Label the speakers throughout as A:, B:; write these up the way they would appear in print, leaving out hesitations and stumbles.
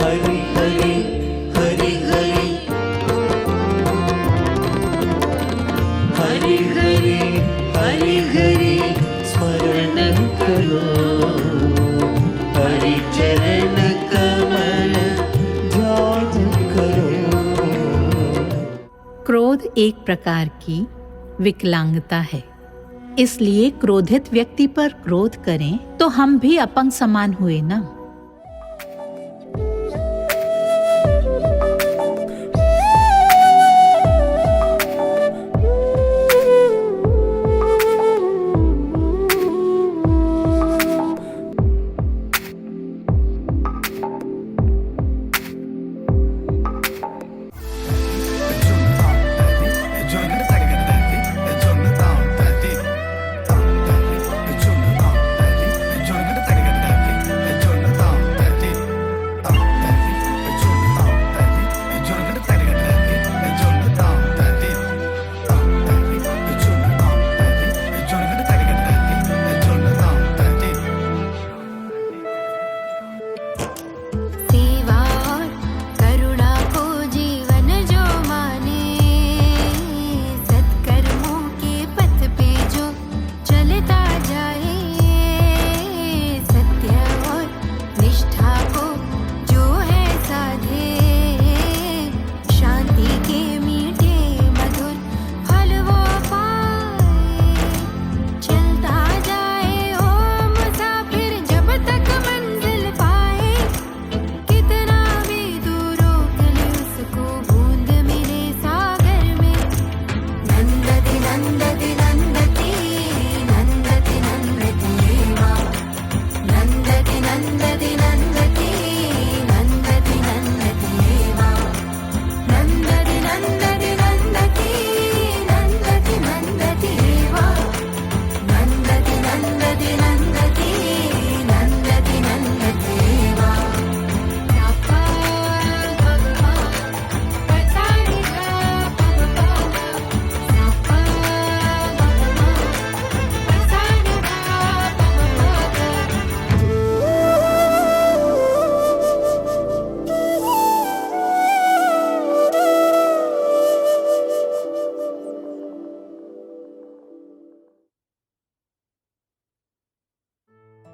A: हरि हरि हरि हरि हरि हरि हरि हरि स्मरणं करो हरि चरण कमल ध्यान करो।
B: क्रोध एक प्रकार की विकलांगता है, इसलिए क्रोधित व्यक्ति पर क्रोध करें तो हम भी अपंग समान हुए ना।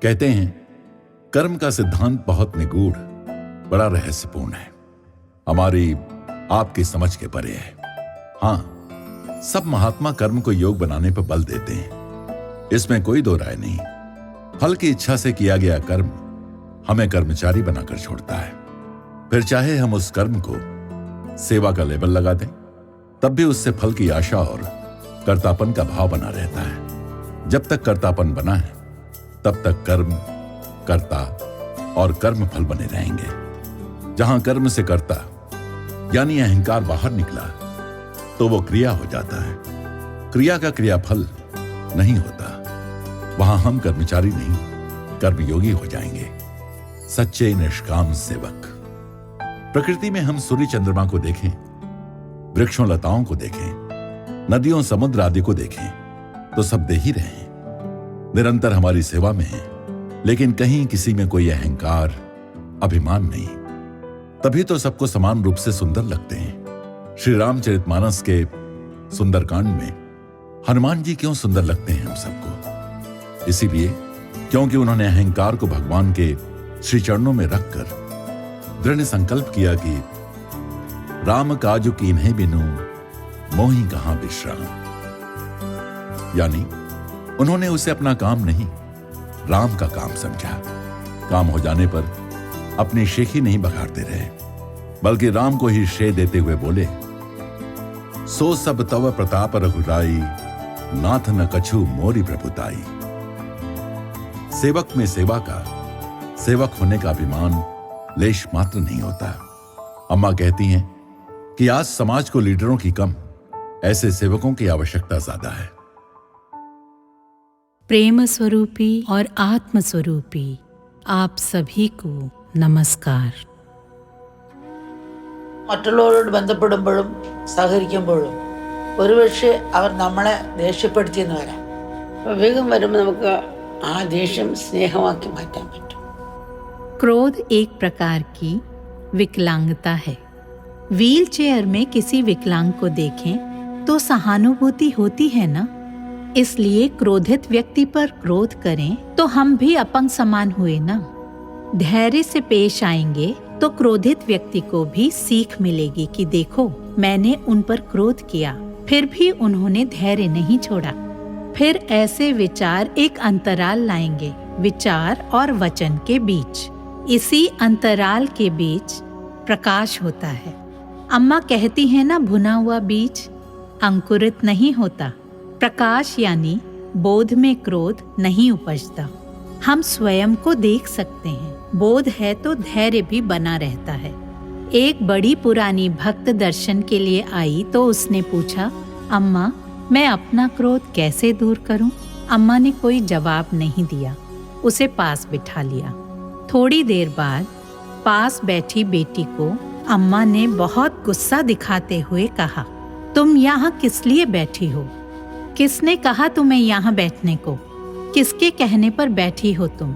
C: कहते हैं कर्म का सिद्धांत बहुत निगूढ़, बड़ा रहस्यपूर्ण है, हमारी आपकी समझ के परे है। हाँ, सब महात्मा कर्म को योग बनाने पर बल देते हैं, इसमें कोई दो राय नहीं। फल की इच्छा से किया गया कर्म हमें कर्मचारी बनाकर छोड़ता है। फिर चाहे हम उस कर्म को सेवा का लेबल लगा दें, तब भी उससे फल की आशा और कर्तापन का भाव बना रहता है। जब तक कर्तापन बना है तब तक कर्म, कर्ता और कर्म फल बने रहेंगे। जहां कर्म से कर्ता यानी अहंकार बाहर निकला तो वो क्रिया हो जाता है। क्रिया का क्रियाफल नहीं होता। वहां हम कर्मचारी नहीं, कर्मयोगी हो जाएंगे, सच्चे निष्काम सेवक। प्रकृति में हम सूर्य चंद्रमा को देखें, वृक्षों लताओं को देखें, नदियों समुद्र आदि को देखें तो सब दे ही रहे हैं, निरंतर हमारी सेवा में है, लेकिन कहीं किसी में कोई अहंकार, अभिमान नहीं। तभी तो सबको समान रूप से सुंदर लगते हैं। श्री रामचरितमानस के सुंदरकांड में हनुमान जी क्यों सुंदर लगते हैं हम सबको? इसीलिए क्योंकि उन्होंने अहंकार को भगवान के श्री चरणों में रखकर दृढ़ संकल्प किया कि राम काजु कीन्हे बिनु मोहि कहां विश्राम। यानी उन्होंने उसे अपना काम नहीं, राम का काम समझा। काम हो जाने पर अपनी शेखी नहीं बघाड़ते रहे, बल्कि राम को ही श्रेय देते हुए बोले, सो सब तव प्रताप रघुराई, नाथ न कछु मोरी प्रभुताई। सेवक में सेवा का, सेवक होने का अभिमान लेश मात्र नहीं होता। अम्मा कहती हैं कि आज समाज को लीडरों की कम, ऐसे सेवकों की आवश्यकता ज्यादा है।
B: प्रेम स्वरूपी और आत्म स्वरूपी आप सभी को नमस्कार।
D: മറ്റുള്ളവരോട് ബന്ധപ്പെടുമ്പോഴും സഹകരിക്കുമ്പോഴും ഒരുപക്ഷെ അവർ നമ്മളെ ദേഷ്യപ്പെടുത്തിയെന്ന് വരാം. വിവേകം വരുമ്പോൾ നമുക്ക് ആ ദേഷ്യം സ്നേഹമാക്കി മാറ്റാൻ പറ്റും.
B: क्रोध एक प्रकार की विकलांगता है। व्हील चेयर में किसी विकलांग को देखें तो सहानुभूति होती है ना। इसलिए क्रोधित व्यक्ति पर क्रोध करें तो हम भी अपंग समान हुए ना। धैर्य से पेश आएंगे तो क्रोधित व्यक्ति को भी सीख मिलेगी कि देखो, मैंने उन पर क्रोध किया, फिर भी उन्होंने धैर्य नहीं छोड़ा। फिर ऐसे विचार एक अंतराल लाएंगे, विचार और वचन के बीच। इसी अंतराल के बीच प्रकाश होता है। अम्मा कहती है ना, भुना हुआ बीज अंकुरित नहीं होता। प्रकाश यानी बोध में क्रोध नहीं उपजता। हम स्वयं को देख सकते हैं। बोध है तो धैर्य भी बना रहता है। एक बड़ी पुरानी भक्त दर्शन के लिए आई तो उसने पूछा, अम्मा, मैं अपना क्रोध कैसे दूर करूं? अम्मा ने कोई जवाब नहीं दिया, उसे पास बिठा लिया। थोड़ी देर बाद पास बैठी बेटी को अम्मा ने बहुत गुस्सा दिखाते हुए कहा, तुम यहाँ किस लिए बैठी हो? किसने कहा तुम्हें यहाँ बैठने को? किसके कहने पर बैठी हो तुम?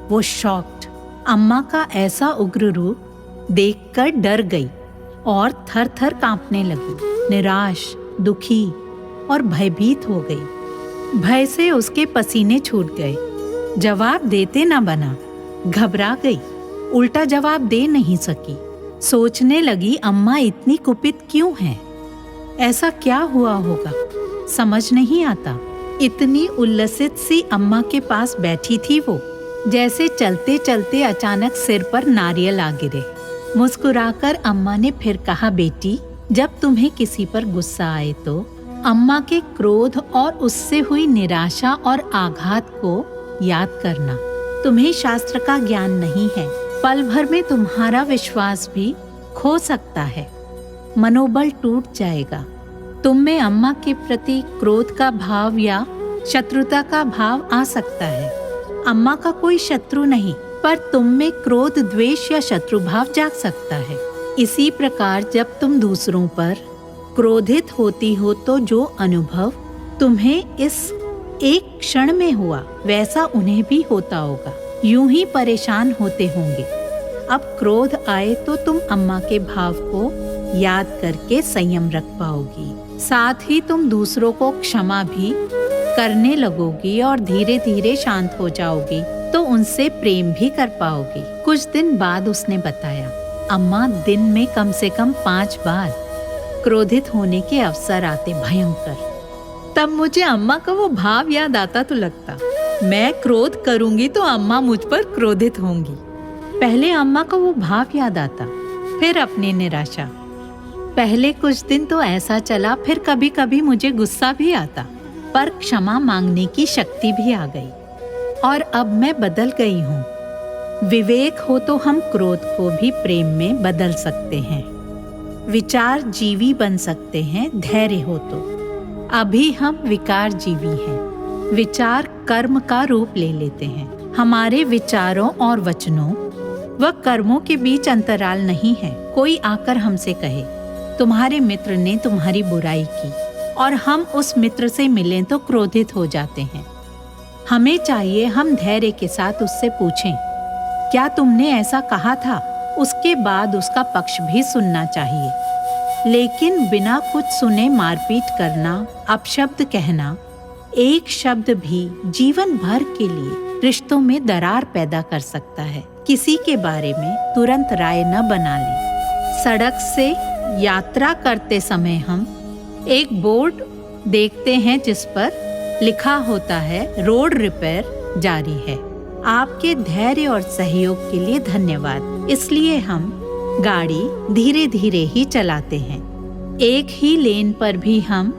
B: वो शॉक्ड, अम्मा का ऐसा उग्र रूप देखकर डर गई और थर थर कांपने लगी। निराश, दुखी और भयभीत हो गई। भय से उसके पसीने छूट गए। जवाब देते ना बना। घबरा गई, उल्टा जवाब दे नहीं सकी। सोचने लगी, अम्मा इतनी कुपित क्यों हैं? ऐसा क्या हुआ होगा? समझ नहीं आता। इतनी उल्लसित सी अम्मा के पास बैठी थी वो, जैसे चलते चलते अचानक सिर पर नारियल आ गिरे। मुस्कुराकर अम्मा ने फिर कहा, बेटी, जब तुम्हें किसी पर गुस्सा आए तो अम्मा के क्रोध और उससे हुई निराशा और आघात को याद करना। तुम्हें शास्त्र का ज्ञान नहीं है। पल भर में तुम्हारा विश्वास भी खो सकता है। मनोबल टूट जाएगा। तुम में अम्मा के प्रति क्रोध का भाव या शत्रुता का भाव आ सकता है। अम्मा का कोई शत्रु नहीं, पर तुम में क्रोध, द्वेष या शत्रु भाव जाग सकता है। इसी प्रकार जब तुम दूसरों पर क्रोधित होती हो तो जो अनुभव तुम्हें इस एक क्षण में हुआ, वैसा उन्हें भी होता होगा। यूं ही परेशान होते होंगे। अब क्रोध आए तो तुम अम्मा के भाव को याद करके संयम रख पाओगी। साथ ही तुम दूसरों को क्षमा भी करने लगोगी और धीरे धीरे शांत हो जाओगी, तो उनसे प्रेम भी कर पाओगी। कुछ दिन बाद उसने बताया, अम्मा, दिन में कम से कम 5 बार क्रोधित होने के अवसर आते, भयंकर। तब मुझे अम्मा का वो भाव याद आता तो लगता, मैं क्रोध करूंगी तो अम्मा मुझ पर क्रोधित होंगी। पहले अम्मा का वो भाव याद आता, फिर अपनी निराशा। पहले कुछ दिन तो ऐसा चला, फिर कभी कभी मुझे गुस्सा भी आता, पर क्षमा मांगने की शक्ति भी आ गई। और अब मैं बदल गई हूँ। विवेक हो तो हम क्रोध को भी प्रेम में बदल सकते हैं। विचार जीवी बन सकते हैं, धैर्य हो तो। अभी हम विकार जीवी हैं। विचार कर्म का रूप ले लेते हैं। हमारे विचारों और वचनों व कर्मों के बीच अंतराल नहीं है। कोई आकर हमसे कहे, तुम्हारे मित्र ने तुम्हारी बुराई की, और हम उस मित्र से मिलें तो क्रोधित हो जाते हैं। हमें चाहिए हम धैर्य के साथ उससे पूछें, क्या तुमने ऐसा कहा था? उसके बाद उसका पक्ष भी सुनना चाहिए। लेकिन बिना कुछ सुने मारपीट करना, अपशब्द कहना, एक शब्द भी जीवन भर के लिए रिश्तों में दरार पैदा कर सकता है। किसी के बारे में तुरंत राय न बना लें। सड़क से यात्रा करते समय हम एक बोर्ड देखते हैं जिस पर लिखा होता है, रोड रिपेयर जारी है। आपके धैर्य और सहयोग के लिए धन्यवाद। इसलिए हम गाड़ी धीरे धीरे ही चलाते हैं। एक ही लेन पर भी हम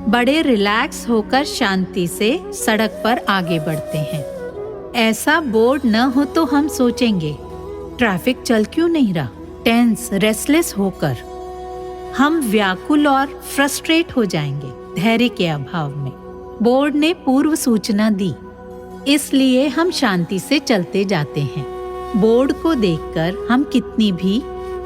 B: बड़े रिलैक्स होकर शांति से सड़क पर आगे बढ़ते हैं। ऐसा बोर्ड न हो तो हम सोचेंगे, ट्रैफिक चल क्यों नहीं रहा? टेंस, रेस्टलेस होकर हम व्याकुल और फ्रस्ट्रेट हो जाएंगे धैर्य के अभाव में। बोर्ड ने पूर्व सूचना दी, इसलिए हम शांति से चलते जाते हैं। बोर्ड को देखकर हम कितनी भी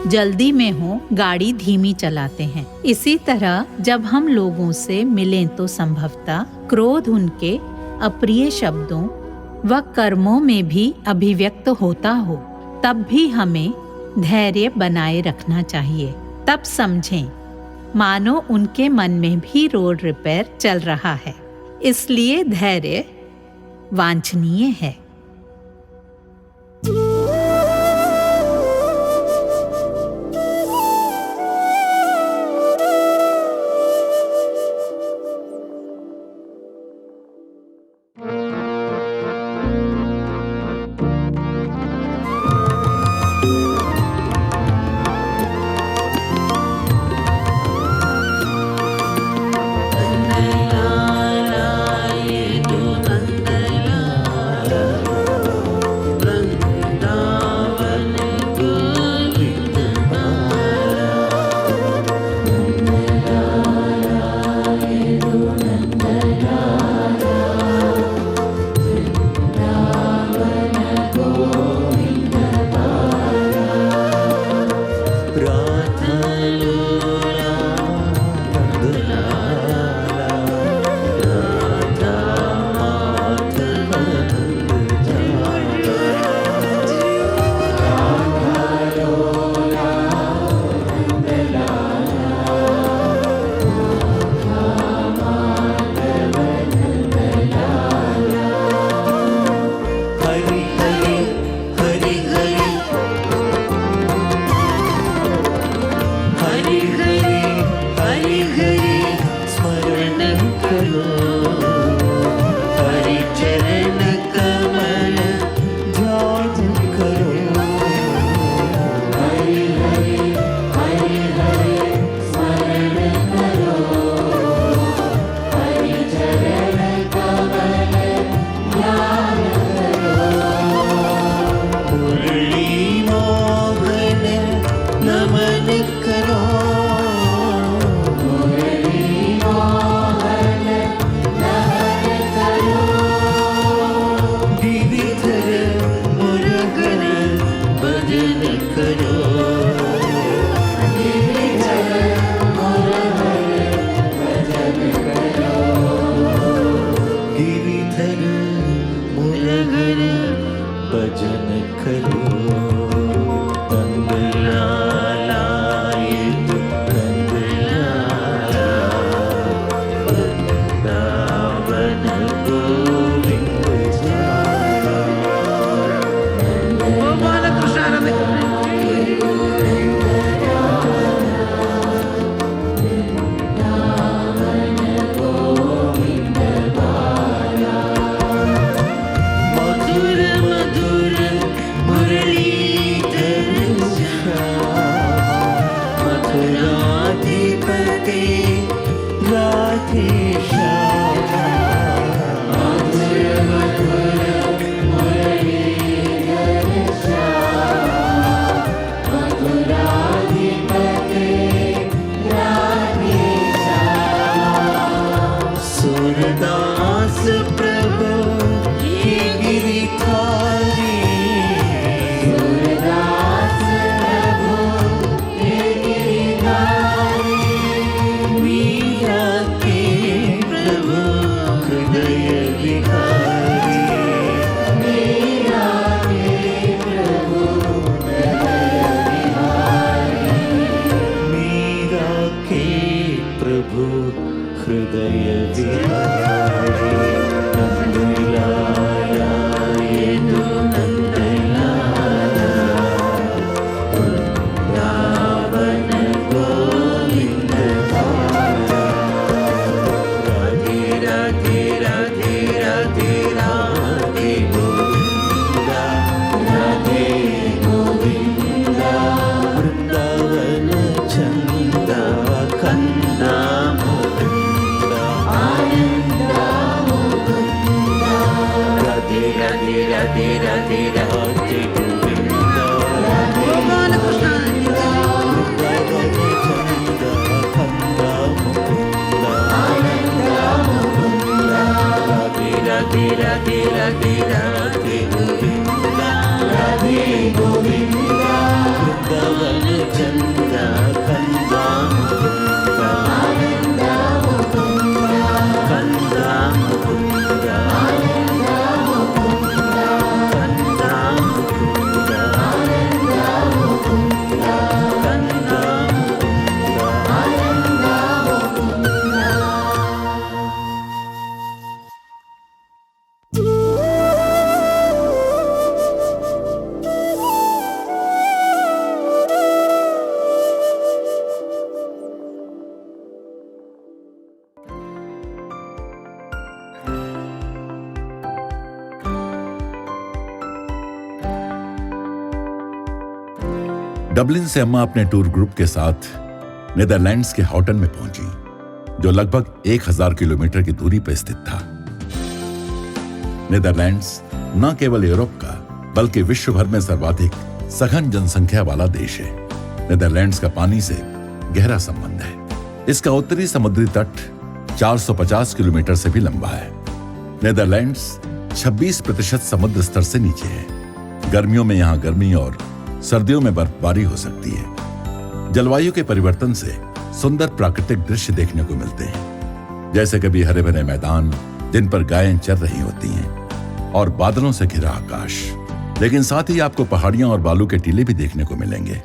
B: जल्दी में हो गाड़ी धीमी चलाते हैं। इसी तरह जब हम लोगों से मिलें तो संभवतः क्रोध उनके अप्रिय शब्दों व कर्मों में भी अभिव्यक्त होता हो, तब भी हमें धैर्य बनाए रखना चाहिए। तब समझें, मानो उनके मन में भी रोड रिपेयर चल रहा है, इसलिए धैर्य वांछनीय है।
C: डबलिन से अम्मा अपने टूर ग्रुप के साथ नीदरलैंड्स के हॉटन में पहुंची, जो लगभग 1000 किलोमीटर की दूरी पर स्थित था। नीदरलैंड्स न केवल यूरोप का बल्कि विश्व भर में सर्वाधिक सघन जनसंख्या वाला देश है। नीदरलैंड्स का पानी से गहरा संबंध है। इसका उत्तरी समुद्री तट 450 किलोमीटर से भी लंबा है। नीदरलैंड्स 26% समुद्र स्तर से नीचे है। गर्मियों में यहाँ गर्मी और सर्दियों में बर्फबारी हो सकती है। जलवायु के परिवर्तन से सुंदर प्राकृतिक दृश्य देखने को मिलते हैं, जैसे कभी हरे भरे मैदान जिन पर गायें चर रही होती हैं और बादलों से घिरा आकाश। लेकिन साथ ही आपको पहाड़ियां और बालू के टीले भी देखने को मिलेंगे,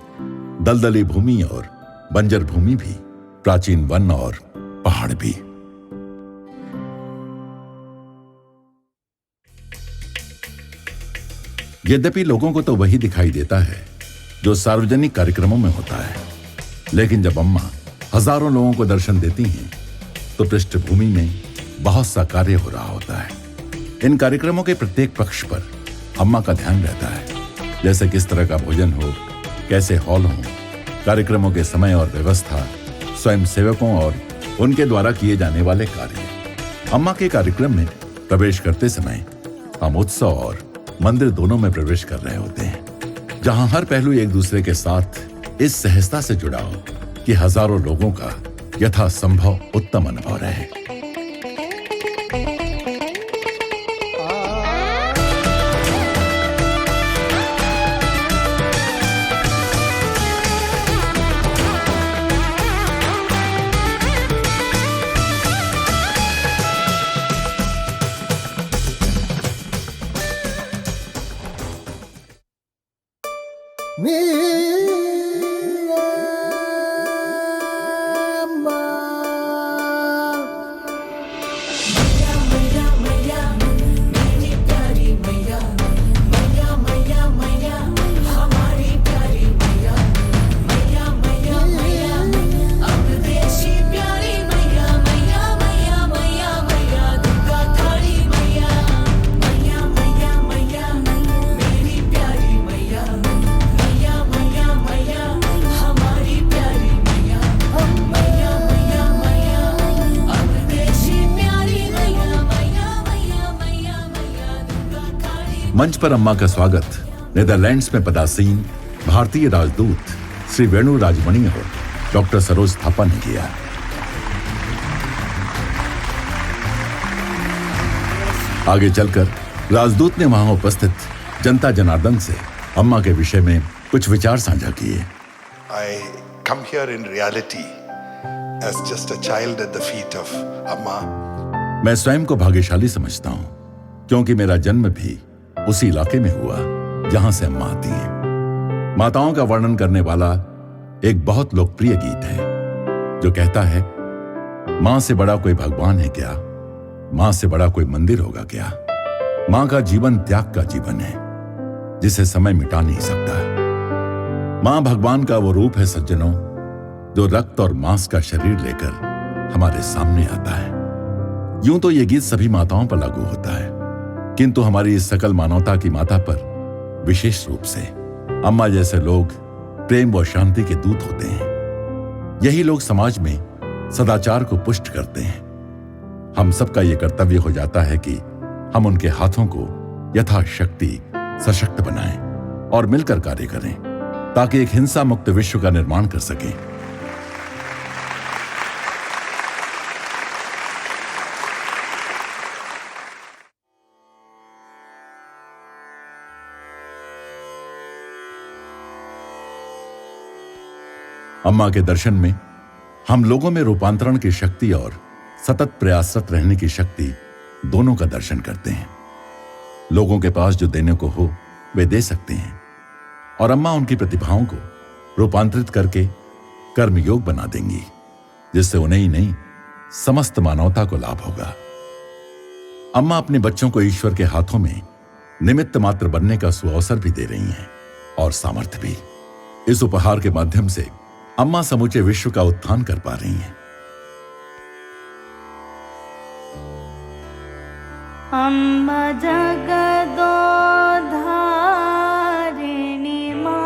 C: दलदली भूमि और बंजर भूमि भी, प्राचीन वन और पहाड़ भी। यद्यपि लोगों को तो वही दिखाई देता है जो सार्वजनिक कार्यक्रमों में होता है, लेकिन जब अम्मा हजारों लोगों को दर्शन देती हैं तो पृष्ठभूमि में बहुत सा कार्य हो रहा होता है। इन कार्यक्रमों के प्रत्येक पक्ष पर अम्मा का ध्यान रहता है, जैसे किस तरह का भोजन हो, कैसे हॉल हो, कार्यक्रमों के समय और व्यवस्था, स्वयं सेवकों और उनके द्वारा किए जाने वाले कार्य। अम्मा के कार्यक्रम में प्रवेश करते समय हम उत्सव और मंदिर दोनों में प्रवेश कर रहे होते हैं, जहां हर पहलू एक दूसरे के साथ इस सहजता से जुड़ा हो कि हजारों लोगों का यथासंभव उत्तम अनुभव रहे। मंच पर अम्मा का स्वागत नीदरलैंड्स में पदासीन भारतीय राजदूत श्री वेणु राजमणि और डॉक्टर सरोज थापा ने किया। आगे चलकर राजदूत ने वहां उपस्थित जनता जनार्दन से अम्मा के विषय में कुछ विचार साझा किए।
E: I come here in reality as just a child at the feet of Amma.
C: मैं स्वयं को भाग्यशाली समझता हूं, क्योंकि मेरा जन्म भी उसी इलाके में हुआ जहां से अम्मा आती हैं। माताओं का वर्णन करने वाला एक बहुत लोकप्रिय गीत है जो कहता है, मां से बड़ा कोई भगवान है क्या, मां से बड़ा कोई मंदिर होगा क्या। मां का जीवन त्याग का जीवन है जिसे समय मिटा नहीं सकता। मां भगवान का वो रूप है सज्जनों, जो रक्त और मांस का शरीर लेकर हमारे सामने आता है। यूं तो ये गीत सभी माताओं पर लागू होता है, किंतु हमारी इस सकल मानवता की माता पर विशेष रूप से अम्मा जैसे लोग प्रेम व शांति के दूत होते हैं। यही लोग समाज में सदाचार को पुष्ट करते हैं। हम सबका यह कर्तव्य हो जाता है कि हम उनके हाथों को यथाशक्ति सशक्त बनाएं और मिलकर कार्य करें, ताकि एक हिंसा मुक्त विश्व का निर्माण कर सकें। अम्मा के दर्शन में हम लोगों में रूपांतरण की शक्ति और सतत प्रयासरत रहने की शक्ति दोनों का दर्शन करते हैं। लोगों के पास जो देने को हो वे दे सकते हैं, और अम्मा उनकी प्रतिभाओं को रूपांतरित करके कर्मयोग बना देंगी, जिससे उन्हें ही नहीं समस्त मानवता को लाभ होगा। अम्मा अपने बच्चों को ईश्वर के हाथों में निमित्त मात्र बनने का सुअवसर भी दे रही हैं और सामर्थ्य भी। इस उपहार के माध्यम से अम्मा समूचे विश्व का उत्थान कर पा रही हैं।
F: अम्मा जगदोधारिणी मां,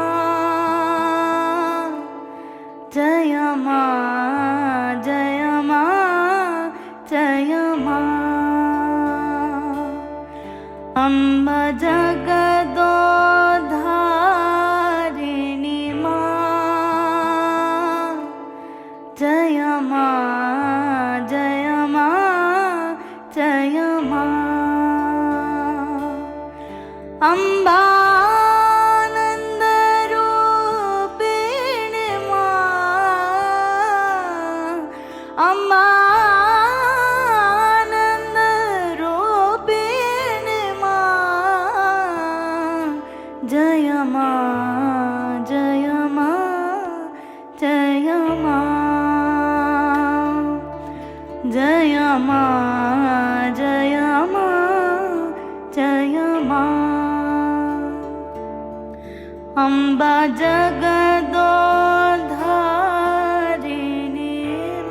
F: जगदोधारिणी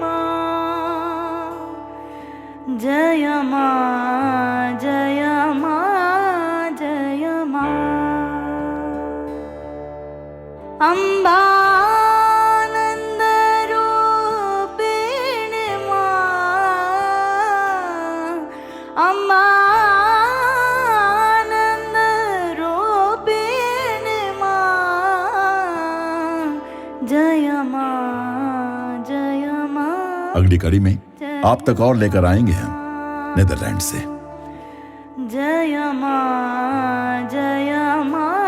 F: मां, जय मां जय मां जय मां। अम्बानन्दरूपिणी मां, अम्बानन्दरूपिणी मां, जय मां जय मां।
C: अगली कड़ी में आप तक और लेकर आएंगे हम नीदरलैंड से।
F: जय मां जय मां